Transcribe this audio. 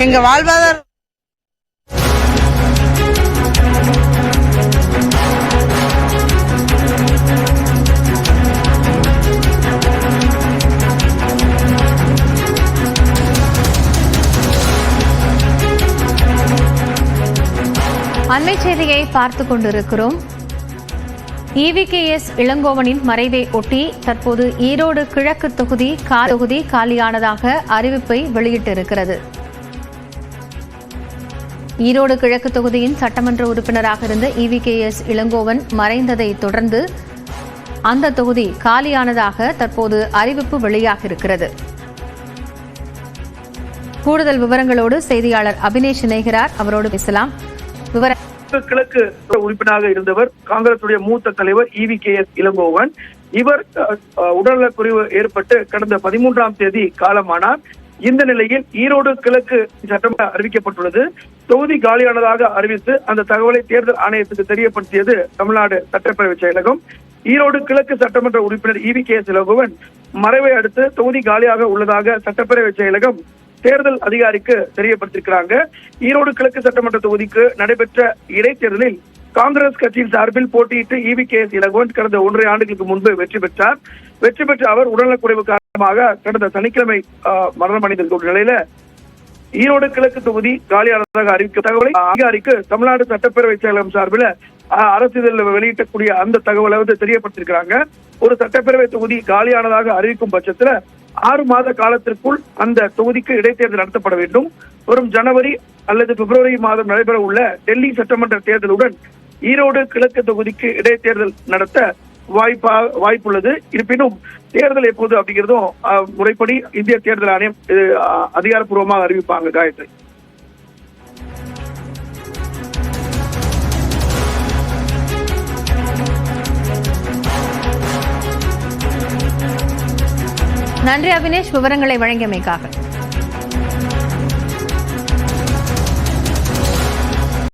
எங்க வாழ்வாதாரம் அண்மை செய்தியை பார்த்துக் கொண்டிருக்கிறோம். EVKS இளங்கோவனின் மறைவை ஒட்டி தற்போது ஈரோடு கிழக்கு தொகுதி காலியானதாக அறிவிப்பை வெளியிட்டிருக்கிறது. ஈரோடு கிழக்கு தொகுதியின் சட்டமன்ற உறுப்பினராக இருந்த EVKS இளங்கோவன் மறைந்ததை தொடர்ந்து அந்த தொகுதி காலியானதாக தற்போது அறிவிப்பு வெளியாகியிருக்கிறது. கூடுதல் விவரங்களோடு செய்தியாளர் அபினேஷ் இணைகிறார். அவரோடு பேசலாம். கிழக்கு உறுப்பினராக இருந்தவர் காங்கிரசுடைய மூத்த தலைவர் EVKS இளங்கோவன். இவர் உடல்நலக்குறைவு ஏற்பட்டு கடந்த 13ஆம் தேதி காலமானார். இந்த நிலையில் ஈரோடு கிழக்கு சட்டமன்ற அறிவிக்கப்பட்டுள்ளது. தொகுதி காலியானதாக அறிவித்து அந்த தகவலை தேர்தல் ஆணையத்துக்கு தெரியப்படுத்தியது தமிழ்நாடு சட்டப்பேரவை செயலகம். ஈரோடு கிழக்கு சட்டமன்ற உறுப்பினர் EVKS இளங்கோவன் மறைவை அடுத்து தொகுதி காலியாக உள்ளதாக சட்டப்பேரவை செயலகம் தேர்தல் அதிகாரிக்கு தெரியப்படுத்திருக்கிறாங்க. ஈரோடு கிழக்கு சட்டமன்ற தொகுதிக்கு நடைபெற்ற இடைத்தேர்தலில் காங்கிரஸ் கட்சியின் சார்பில் போட்டியிட்டு EVKS இளங்கோவன் கடந்த 1.5 ஆண்டுகளுக்கு முன்பு வெற்றி பெற்றார். வெற்றி பெற்ற அவர் உடல்நலக்குறைவு காரணமாக கடந்த சனிக்கிழமை மரணம் அடைந்த நிலையில ஈரோடு கிழக்கு தொகுதி காலியானதாக அறிவிக்க தகவலை அதிகாரிக்கு தமிழ்நாடு சட்டப்பேரவை செயலகம் சார்பில் அரசிதழில் வெளியிட்டக்கூடிய அந்த தகவலை தெரியப்படுத்திருக்கிறாங்க. ஒரு சட்டப்பேரவை தொகுதி காலியானதாக அறிவிக்கும் பட்சத்துல 6 மாத காலத்திற்குள் அந்த தொகுதிக்கு இடைத்தேர்தல் நடத்தப்பட வேண்டும். வரும் ஜனவரி அல்லது பிப்ரவரி மாதம் நடைபெற உள்ள டெல்லி சட்டமன்ற தேர்தலுடன் ஈரோடு கிழக்கு தொகுதிக்கு இடைத்தேர்தல் நடத்த வாய்ப்புள்ளது. இருப்பினும் தேர்தல் எப்போது அப்படிங்கிறதும் முறைப்படி இந்திய தேர்தல் ஆணையம் அதிகாரப்பூர்வமாக அறிவிப்பாங்க. காயத்ரி, நன்றி அபினேஷ், விவரங்களை வழங்கியமைக்காக.